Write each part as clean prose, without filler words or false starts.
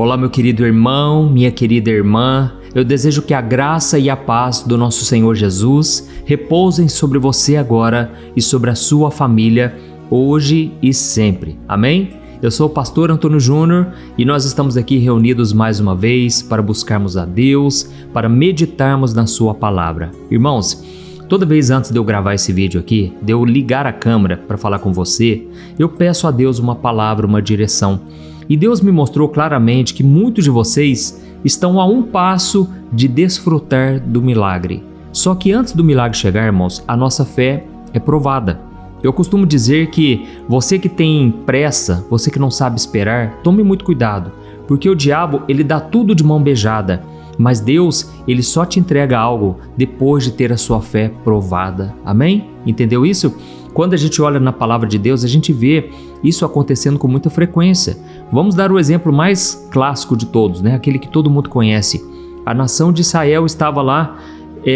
Olá, meu querido irmão, minha querida irmã. Eu desejo que a graça e a paz do nosso Senhor Jesus repousem sobre você agora e sobre a sua família, hoje e sempre. Amém? Eu sou o pastor Antônio Júnior e nós estamos aqui reunidos mais uma vez para buscarmos a Deus, para meditarmos na sua palavra. Irmãos, toda vez antes de eu gravar esse vídeo aqui, de eu ligar a câmera para falar com você, eu peço a Deus uma palavra, uma direção. E Deus me mostrou claramente que muitos de vocês estão a um passo de desfrutar do milagre. Só que antes do milagre chegar, irmãos, a nossa fé é provada. Eu costumo dizer que você que tem pressa, você que não sabe esperar, tome muito cuidado, porque o diabo ele dá tudo de mão beijada, mas Deus ele só te entrega algo depois de ter a sua fé provada. Amém? Entendeu isso? Quando a gente olha na palavra de Deus, a gente vê isso acontecendo com muita frequência. Vamos dar o exemplo mais clássico de todos, né? Aquele que todo mundo conhece. A nação de Israel estava lá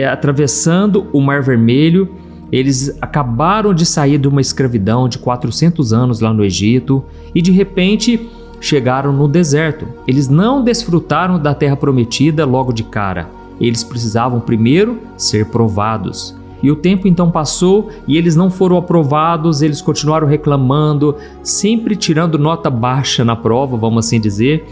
atravessando o Mar Vermelho. Eles acabaram de sair de uma escravidão de 400 anos lá no Egito e de repente chegaram no deserto. Eles não desfrutaram da terra prometida logo de cara. Eles precisavam primeiro ser provados. E o tempo então passou e eles não foram aprovados, eles continuaram reclamando, sempre tirando nota baixa na prova, vamos assim dizer.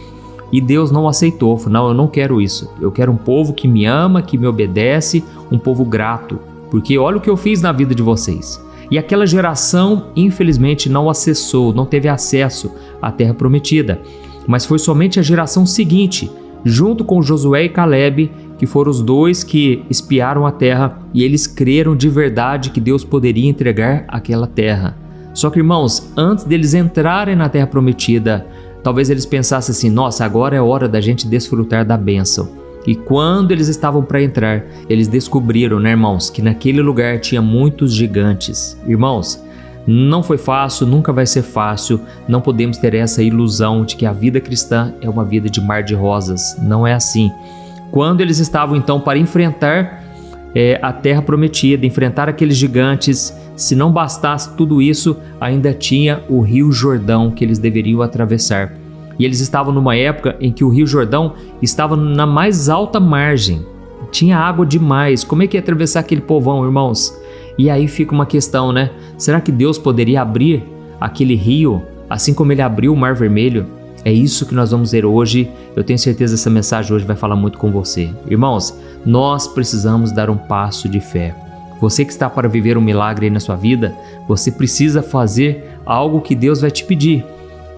E Deus não aceitou, falou, não, eu não quero isso. Eu quero um povo que me ama, que me obedece, um povo grato. Porque olha o que eu fiz na vida de vocês. E aquela geração, infelizmente, não acessou, não teve acesso à terra prometida. Mas foi somente a geração seguinte, junto com Josué e Caleb, que foram os dois que espiaram a terra e eles creram de verdade que Deus poderia entregar aquela terra. Só que, irmãos, antes deles entrarem na terra prometida, talvez eles pensassem assim, nossa, agora é hora da gente desfrutar da bênção. E quando eles estavam para entrar, eles descobriram, né, irmãos, que naquele lugar tinha muitos gigantes. Irmãos, não foi fácil, nunca vai ser fácil, não podemos ter essa ilusão de que a vida cristã é uma vida de mar de rosas, não é assim. Quando eles estavam então para enfrentar a terra prometida, enfrentar aqueles gigantes, se não bastasse tudo isso, ainda tinha o Rio Jordão que eles deveriam atravessar. E eles estavam numa época em que o Rio Jordão estava na mais alta margem, tinha água demais, como é que ia atravessar aquele povão, irmãos? E aí fica uma questão, né? Será que Deus poderia abrir aquele rio, assim como ele abriu o Mar Vermelho? É isso que nós vamos ver hoje. Eu tenho certeza que essa mensagem hoje vai falar muito com você. Irmãos, nós precisamos dar um passo de fé. Você que está para viver um milagre aí na sua vida, você precisa fazer algo que Deus vai te pedir,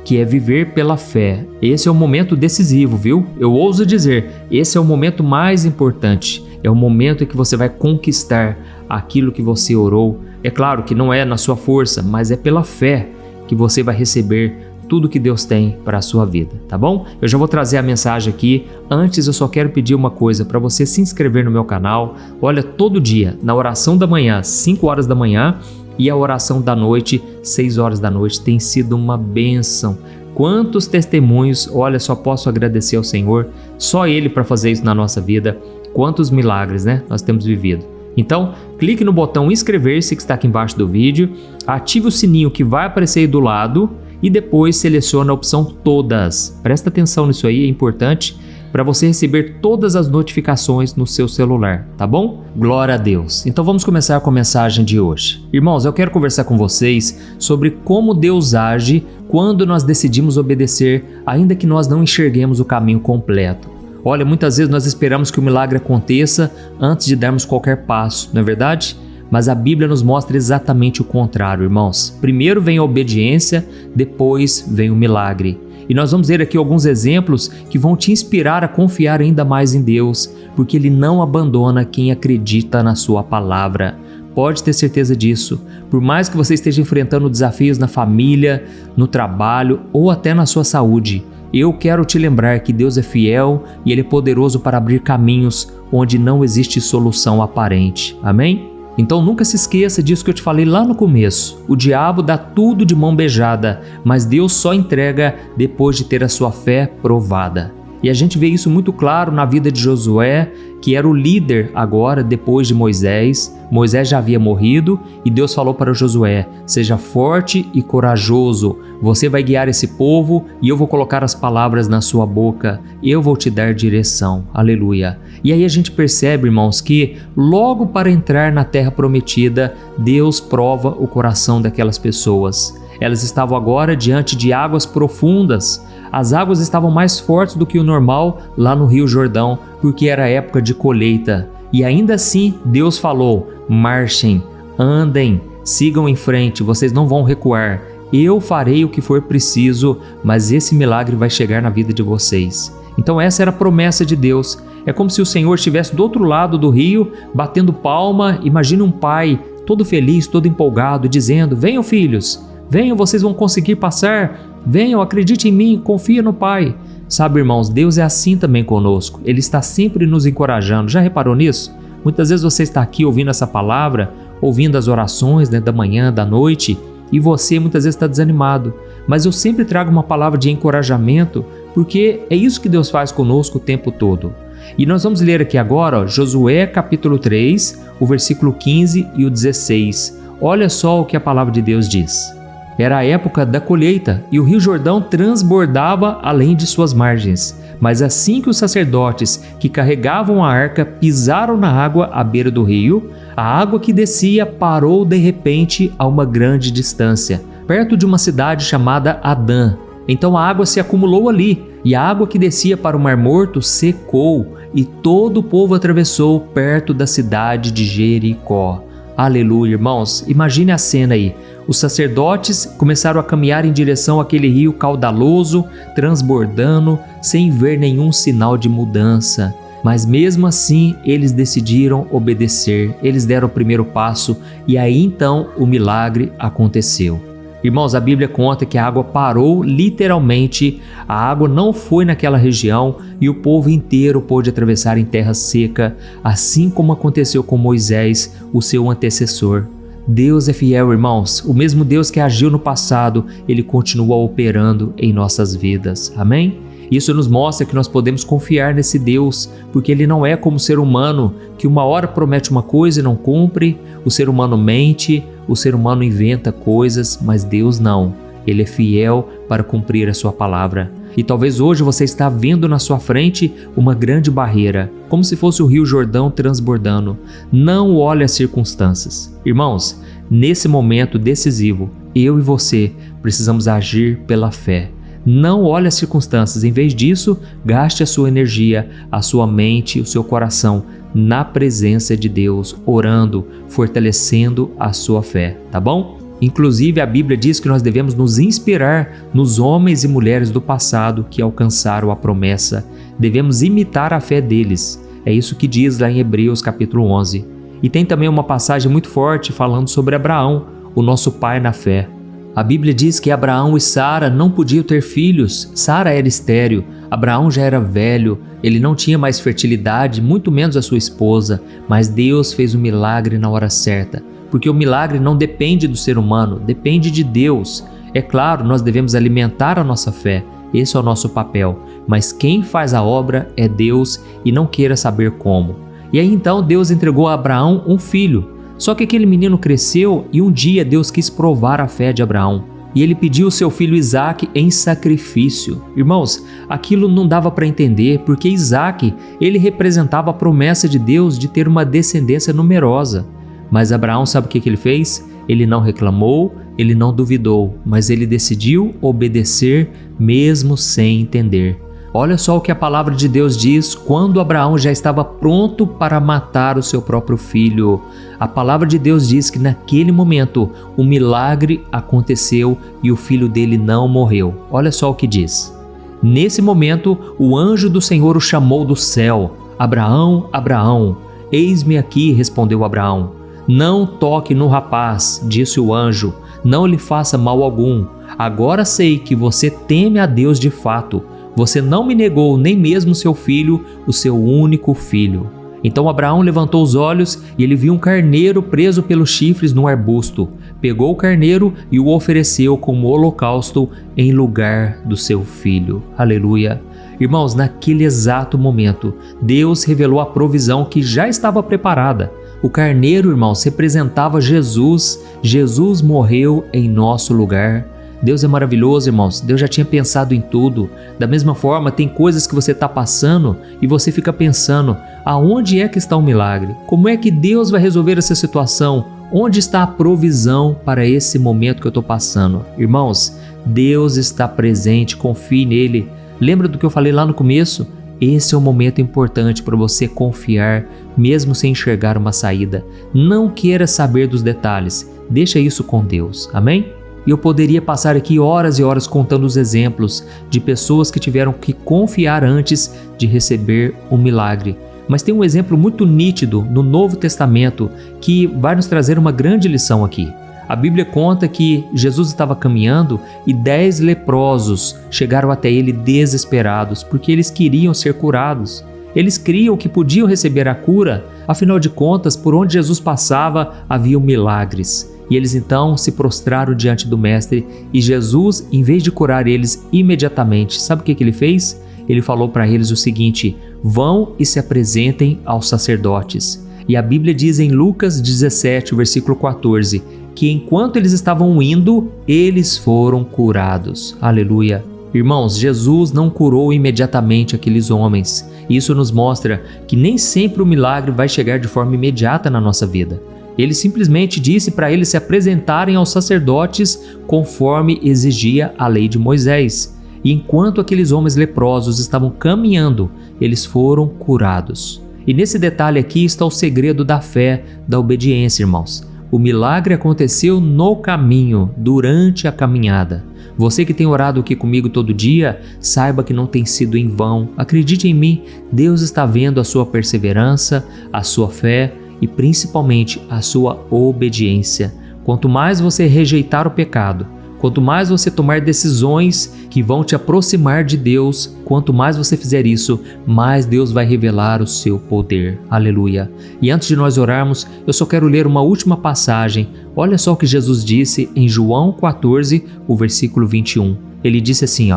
que é viver pela fé. Esse é o momento decisivo, viu? Eu ouso dizer, esse é o momento mais importante. É o momento em que você vai conquistar aquilo que você orou. É claro que não é na sua força, mas é pela fé que você vai receber tudo que Deus tem para a sua vida, tá bom? Eu já vou trazer a mensagem aqui. Antes eu só quero pedir uma coisa para você se inscrever no meu canal. Olha, todo dia, na oração da manhã, 5 horas da manhã, e a oração da noite, 6 horas da noite, tem sido uma bênção. Quantos testemunhos, olha, só posso agradecer ao Senhor, só Ele para fazer isso na nossa vida. Quantos milagres, né, nós temos vivido. Então, clique no botão inscrever-se que está aqui embaixo do vídeo, ative o sininho que vai aparecer aí do lado e depois selecione a opção todas. Presta atenção nisso aí, é importante para você receber todas as notificações no seu celular, tá bom? Glória a Deus! Então vamos começar com a mensagem de hoje. Irmãos, eu quero conversar com vocês sobre como Deus age quando nós decidimos obedecer, ainda que nós não enxerguemos o caminho completo. Olha, muitas vezes nós esperamos que o milagre aconteça antes de darmos qualquer passo, não é verdade? Mas a Bíblia nos mostra exatamente o contrário, irmãos. Primeiro vem a obediência, depois vem o milagre. E nós vamos ver aqui alguns exemplos que vão te inspirar a confiar ainda mais em Deus, porque Ele não abandona quem acredita na sua palavra. Pode ter certeza disso. Por mais que você esteja enfrentando desafios na família, no trabalho ou até na sua saúde, eu quero te lembrar que Deus é fiel e Ele é poderoso para abrir caminhos onde não existe solução aparente. Amém? Então nunca se esqueça disso que eu te falei lá no começo. O diabo dá tudo de mão beijada, mas Deus só entrega depois de ter a sua fé provada. E a gente vê isso muito claro na vida de Josué que era o líder agora depois de Moisés. Moisés já havia morrido e Deus falou para Josué: seja forte e corajoso, você vai guiar esse povo e eu vou colocar as palavras na sua boca, eu vou te dar direção. Aleluia. E aí a gente percebe, irmãos, que logo para entrar na terra prometida, Deus prova o coração daquelas pessoas. Elas estavam agora diante de águas profundas. As águas estavam mais fortes do que o normal lá no Rio Jordão, porque era época de colheita. E ainda assim, Deus falou: marchem, andem, sigam em frente, vocês não vão recuar. Eu farei o que for preciso, mas esse milagre vai chegar na vida de vocês. Então essa era a promessa de Deus. É como se o Senhor estivesse do outro lado do rio, batendo palma. Imagine um pai todo feliz, todo empolgado, dizendo: venham, filhos, venham, vocês vão conseguir passar. Venham, acredite em mim, confia no Pai. Sabe, irmãos, Deus é assim também conosco. Ele está sempre nos encorajando. Já reparou nisso? Muitas vezes você está aqui ouvindo essa palavra, ouvindo as orações, né, da manhã, da noite, e você muitas vezes está desanimado. Mas eu sempre trago uma palavra de encorajamento, porque é isso que Deus faz conosco o tempo todo. E nós vamos ler aqui agora, Josué capítulo 3, o versículo 15 e o 16. Olha só o que a palavra de Deus diz. Era a época da colheita e o Rio Jordão transbordava além de suas margens. Mas assim que os sacerdotes que carregavam a arca pisaram na água à beira do rio, a água que descia parou de repente a uma grande distância, perto de uma cidade chamada Adã. Então a água se acumulou ali, e a água que descia para o Mar Morto secou, e todo o povo atravessou perto da cidade de Jericó. Aleluia, irmãos, imagine a cena aí. Os sacerdotes começaram a caminhar em direção àquele rio caudaloso, transbordando, sem ver nenhum sinal de mudança. Mas mesmo assim, eles decidiram obedecer, eles deram o primeiro passo e aí então o milagre aconteceu. Irmãos, a Bíblia conta que a água parou literalmente, a água não foi naquela região e o povo inteiro pôde atravessar em terra seca, assim como aconteceu com Moisés, o seu antecessor. Deus é fiel, irmãos. O mesmo Deus que agiu no passado, Ele continua operando em nossas vidas. Amém? Isso nos mostra que nós podemos confiar nesse Deus, porque Ele não é como o ser humano, que uma hora promete uma coisa e não cumpre, o ser humano mente, o ser humano inventa coisas, mas Deus não. Ele é fiel para cumprir a sua palavra. E talvez hoje você está vendo na sua frente uma grande barreira, como se fosse o Rio Jordão transbordando. Não olhe as circunstâncias. Irmãos, nesse momento decisivo, eu e você precisamos agir pela fé. Não olhe as circunstâncias, em vez disso, gaste a sua energia, a sua mente, o seu coração na presença de Deus, orando, fortalecendo a sua fé, tá bom? Inclusive, a Bíblia diz que nós devemos nos inspirar nos homens e mulheres do passado que alcançaram a promessa. Devemos imitar a fé deles. É isso que diz lá em Hebreus capítulo 11. E tem também uma passagem muito forte falando sobre Abraão, o nosso pai na fé. A Bíblia diz que Abraão e Sara não podiam ter filhos. Sara era estéril, Abraão já era velho, ele não tinha mais fertilidade, muito menos a sua esposa, mas Deus fez um milagre na hora certa, porque o milagre não depende do ser humano, depende de Deus. É claro, nós devemos alimentar a nossa fé, esse é o nosso papel, mas quem faz a obra é Deus e não queira saber como. E aí então Deus entregou a Abraão um filho. Só que aquele menino cresceu e um dia Deus quis provar a fé de Abraão. E ele pediu o seu filho Isaque em sacrifício. Irmãos, aquilo não dava para entender, porque Isaque, ele representava a promessa de Deus de ter uma descendência numerosa. Mas Abraão, sabe o que ele fez? Ele não reclamou, ele não duvidou, mas ele decidiu obedecer mesmo sem entender. Olha só o que a palavra de Deus diz quando Abraão já estava pronto para matar o seu próprio filho. A palavra de Deus diz que naquele momento um milagre aconteceu e o filho dele não morreu. Olha só o que diz. Nesse momento, o anjo do Senhor o chamou do céu. Abraão, Abraão. Eis-me aqui, respondeu Abraão. Não toque no rapaz, disse o anjo. Não lhe faça mal algum. Agora sei que você teme a Deus de fato. Você não me negou nem mesmo seu filho, o seu único filho. Então Abraão levantou os olhos e ele viu um carneiro preso pelos chifres num arbusto. Pegou o carneiro e o ofereceu como holocausto em lugar do seu filho. Aleluia! Irmãos, naquele exato momento, Deus revelou a provisão que já estava preparada. O carneiro, irmãos, representava Jesus. Jesus morreu em nosso lugar. Deus é maravilhoso, irmãos. Deus já tinha pensado em tudo. Da mesma forma, tem coisas que você está passando e você fica pensando, aonde é que está o milagre? Como é que Deus vai resolver essa situação? Onde está a provisão para esse momento que eu estou passando? Irmãos, Deus está presente, confie nele. Lembra do que eu falei lá no começo? Esse é um momento importante para você confiar, mesmo sem enxergar uma saída. Não queira saber dos detalhes, deixa isso com Deus, amém? E eu poderia passar aqui horas e horas contando os exemplos de pessoas que tiveram que confiar antes de receber um milagre. Mas tem um exemplo muito nítido no Novo Testamento que vai nos trazer uma grande lição aqui. A Bíblia conta que Jesus estava caminhando e 10 leprosos chegaram até ele desesperados porque eles queriam ser curados. Eles criam que podiam receber a cura, afinal de contas, por onde Jesus passava haviam milagres. E eles então se prostraram diante do Mestre e Jesus, em vez de curar eles imediatamente, sabe o que ele fez? Ele falou para eles o seguinte: vão e se apresentem aos sacerdotes. E a Bíblia diz em Lucas 17, versículo 14, que enquanto eles estavam indo, eles foram curados. Aleluia! Irmãos, Jesus não curou imediatamente aqueles homens. Isso nos mostra que nem sempre o milagre vai chegar de forma imediata na nossa vida. Ele simplesmente disse para eles se apresentarem aos sacerdotes conforme exigia a lei de Moisés. E enquanto aqueles homens leprosos estavam caminhando, eles foram curados. E nesse detalhe aqui está o segredo da fé, da obediência, irmãos. O milagre aconteceu no caminho, durante a caminhada. Você que tem orado aqui comigo todo dia, saiba que não tem sido em vão. Acredite em mim, Deus está vendo a sua perseverança, a sua fé e principalmente a sua obediência. Quanto mais você rejeitar o pecado, quanto mais você tomar decisões que vão te aproximar de Deus, quanto mais você fizer isso, mais Deus vai revelar o seu poder. Aleluia! E antes de nós orarmos, eu só quero ler uma última passagem. Olha só o que Jesus disse em João 14, o versículo 21. Ele disse assim,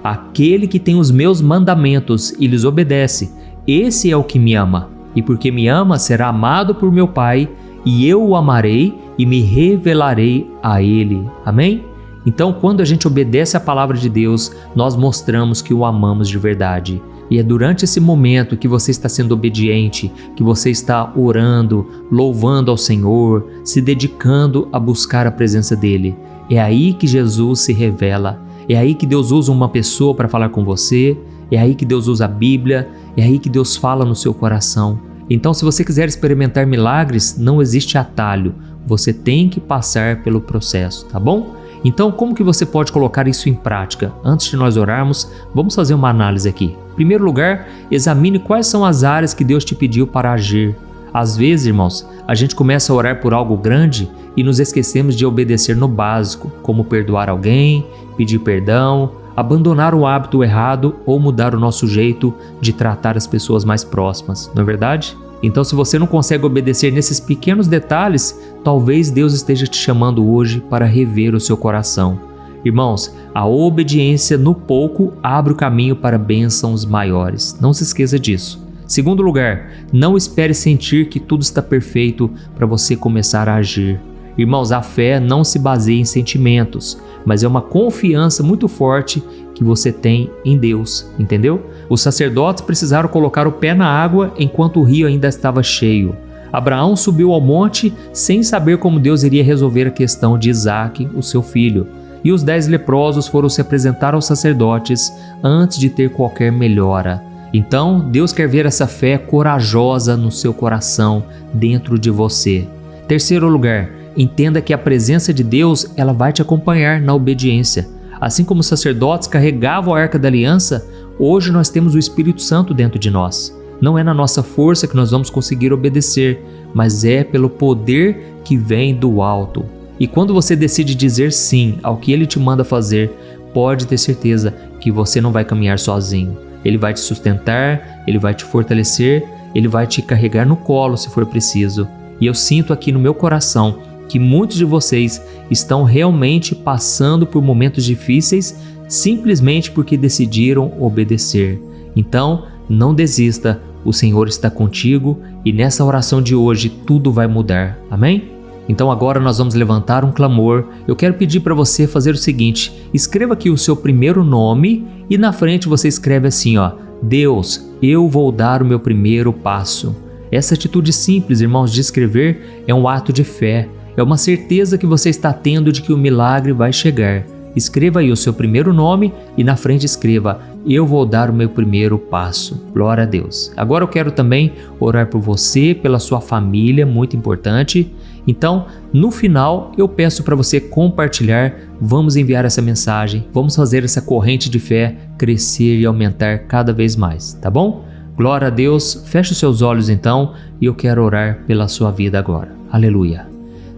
aquele que tem os meus mandamentos e lhes obedece, esse é o que me ama. E porque me ama, será amado por meu Pai, e eu o amarei e me revelarei a ele. Amém? Então, quando a gente obedece à palavra de Deus, nós mostramos que o amamos de verdade. E é durante esse momento que você está sendo obediente, que você está orando, louvando ao Senhor, se dedicando a buscar a presença dEle. É aí que Jesus se revela. É aí que Deus usa uma pessoa para falar com você. É aí que Deus usa a Bíblia. É aí que Deus fala no seu coração. Então, se você quiser experimentar milagres, não existe atalho. Você tem que passar pelo processo, tá bom? Então, como que você pode colocar isso em prática? Antes de nós orarmos, vamos fazer uma análise aqui. Em primeiro lugar, examine quais são as áreas que Deus te pediu para agir. Às vezes, irmãos, a gente começa a orar por algo grande e nos esquecemos de obedecer no básico, como perdoar alguém, pedir perdão, abandonar o hábito errado ou mudar o nosso jeito de tratar as pessoas mais próximas, não é verdade? Então, se você não consegue obedecer nesses pequenos detalhes, talvez Deus esteja te chamando hoje para rever o seu coração. Irmãos, a obediência no pouco abre o caminho para bênçãos maiores. Não se esqueça disso. Segundo lugar, não espere sentir que tudo está perfeito para você começar a agir. Irmãos, a fé não se baseia em sentimentos, mas é uma confiança muito forte que você tem em Deus, entendeu? Os sacerdotes precisaram colocar o pé na água enquanto o rio ainda estava cheio. Abraão subiu ao monte sem saber como Deus iria resolver a questão de Isaque, o seu filho. E os 10 leprosos foram se apresentar aos sacerdotes antes de ter qualquer melhora. Então, Deus quer ver essa fé corajosa no seu coração, dentro de você. Terceiro lugar, entenda que a presença de Deus, ela vai te acompanhar na obediência. Assim como os sacerdotes carregavam a Arca da Aliança, hoje nós temos o Espírito Santo dentro de nós. Não é na nossa força que nós vamos conseguir obedecer, mas é pelo poder que vem do alto. E quando você decide dizer sim ao que Ele te manda fazer, pode ter certeza que você não vai caminhar sozinho. Ele vai te sustentar, Ele vai te fortalecer, Ele vai te carregar no colo se for preciso. E eu sinto aqui no meu coração que muitos de vocês estão realmente passando por momentos difíceis simplesmente porque decidiram obedecer. Então, não desista, o Senhor está contigo e nessa oração de hoje tudo vai mudar. Amém? Então agora nós vamos levantar um clamor. Eu quero pedir para você fazer o seguinte: escreva aqui o seu primeiro nome e na frente você escreve assim, ó: Deus, eu vou dar o meu primeiro passo. Essa atitude simples, irmãos, de escrever é um ato de fé. É uma certeza que você está tendo de que o milagre vai chegar. Escreva aí o seu primeiro nome e na frente escreva: eu vou dar o meu primeiro passo. Glória a Deus. Agora eu quero também orar por você, pela sua família, muito importante. Então, no final, eu peço para você compartilhar. Vamos enviar essa mensagem, vamos fazer essa corrente de fé crescer e aumentar cada vez mais, tá bom? Glória a Deus. Feche os seus olhos então e eu quero orar pela sua vida agora. Aleluia.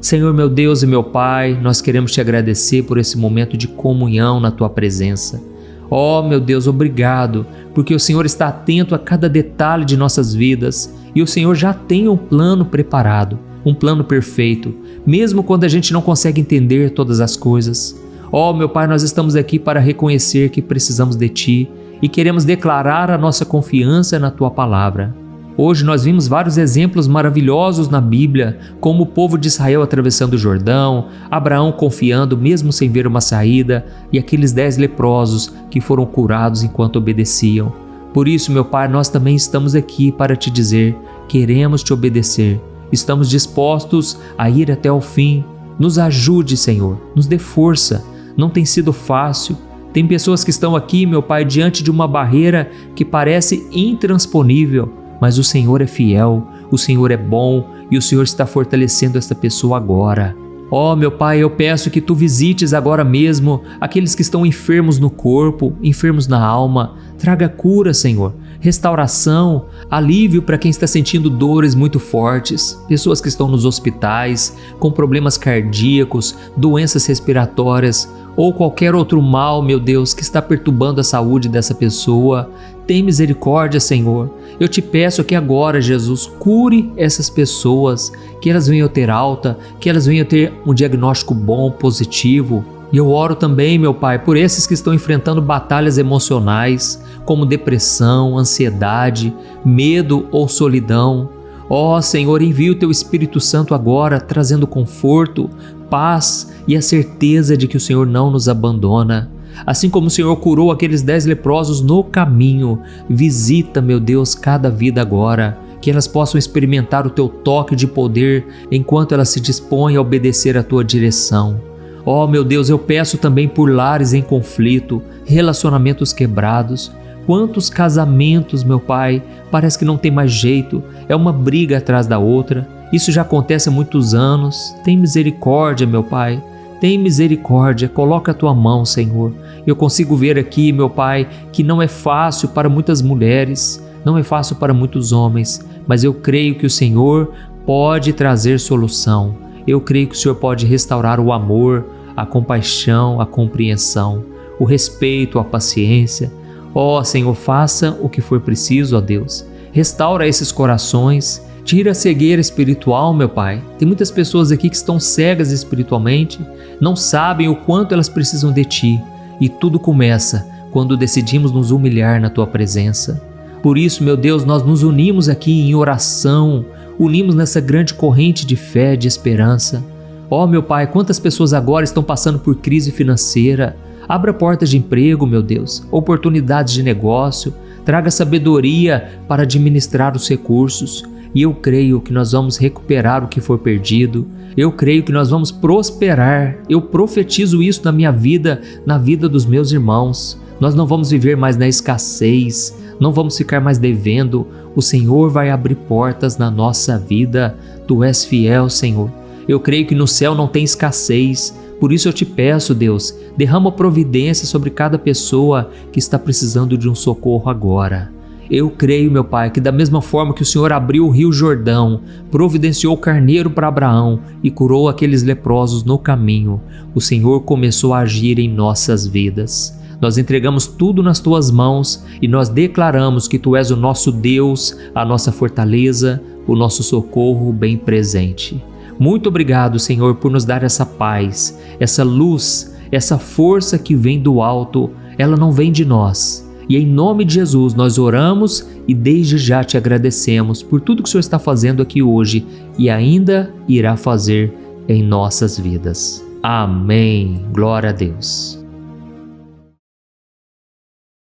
Senhor, meu Deus e meu Pai, nós queremos te agradecer por esse momento de comunhão na tua presença. Oh, meu Deus, obrigado, porque o Senhor está atento a cada detalhe de nossas vidas e o Senhor já tem um plano preparado, um plano perfeito, mesmo quando a gente não consegue entender todas as coisas. Oh, meu Pai, nós estamos aqui para reconhecer que precisamos de Ti e queremos declarar a nossa confiança na Tua palavra. Hoje nós vimos vários exemplos maravilhosos na Bíblia, como o povo de Israel atravessando o Jordão, Abraão confiando mesmo sem ver uma saída e aqueles 10 leprosos que foram curados enquanto obedeciam. Por isso, meu Pai, nós também estamos aqui para te dizer: queremos te obedecer, estamos dispostos a ir até o fim. Nos ajude, Senhor, nos dê força. Não tem sido fácil. Tem pessoas que estão aqui, meu Pai, diante de uma barreira que parece intransponível. Mas o Senhor é fiel, o Senhor é bom e o Senhor está fortalecendo esta pessoa agora. Oh, meu Pai, eu peço que Tu visites agora mesmo aqueles que estão enfermos no corpo, enfermos na alma. Traga cura, Senhor, restauração, alívio para quem está sentindo dores muito fortes, pessoas que estão nos hospitais, com problemas cardíacos, doenças respiratórias ou qualquer outro mal, meu Deus, que está perturbando a saúde dessa pessoa. Tem misericórdia, Senhor. Eu te peço que agora, Jesus, cure essas pessoas, que elas venham ter alta, que elas venham ter um diagnóstico bom, positivo. E eu oro também, meu Pai, por esses que estão enfrentando batalhas emocionais, como depressão, ansiedade, medo ou solidão. Ó Senhor, envia o Teu Espírito Santo agora, trazendo conforto, paz e a certeza de que o Senhor não nos abandona. Assim como o Senhor curou aqueles 10 leprosos no caminho, visita, meu Deus, cada vida agora, que elas possam experimentar o Teu toque de poder enquanto elas se dispõem a obedecer a Tua direção. Oh, meu Deus, eu peço também por lares em conflito, relacionamentos quebrados. Quantos casamentos, meu Pai, parece que não tem mais jeito, é uma briga atrás da outra. Isso já acontece há muitos anos. Tem misericórdia, meu Pai. Tem misericórdia, coloca a Tua mão, Senhor. Eu consigo ver aqui, meu Pai, que não é fácil para muitas mulheres, não é fácil para muitos homens, mas eu creio que o Senhor pode trazer solução. Eu creio que o Senhor pode restaurar o amor, a compaixão, a compreensão, o respeito, a paciência. Ó Senhor, faça o que for preciso, ó Deus. Restaura esses corações. Tira a cegueira espiritual, meu Pai. Tem muitas pessoas aqui que estão cegas espiritualmente, não sabem o quanto elas precisam de Ti. E tudo começa quando decidimos nos humilhar na Tua presença. Por isso, meu Deus, nós nos unimos aqui em oração, unimos nessa grande corrente de fé, de esperança. Ó, meu Pai, quantas pessoas agora estão passando por crise financeira. Abra portas de emprego, meu Deus, oportunidades de negócio, traga sabedoria para administrar os recursos. E eu creio que nós vamos recuperar o que foi perdido. Eu creio que nós vamos prosperar. Eu profetizo isso na minha vida, na vida dos meus irmãos. Nós não vamos viver mais na escassez, não vamos ficar mais devendo. O Senhor vai abrir portas na nossa vida. Tu és fiel, Senhor. Eu creio que no céu não tem escassez. Por isso eu te peço, Deus, derrama providência sobre cada pessoa que está precisando de um socorro agora. Eu creio, meu Pai, que da mesma forma que o Senhor abriu o rio Jordão, providenciou o carneiro para Abraão e curou aqueles leprosos no caminho, o Senhor começou a agir em nossas vidas. Nós entregamos tudo nas Tuas mãos e nós declaramos que Tu és o nosso Deus, a nossa fortaleza, o nosso socorro bem presente. Muito obrigado, Senhor, por nos dar essa paz, essa luz, essa força que vem do alto, ela não vem de nós. E em nome de Jesus nós oramos e desde já te agradecemos por tudo que o Senhor está fazendo aqui hoje e ainda irá fazer em nossas vidas. Amém. Glória a Deus.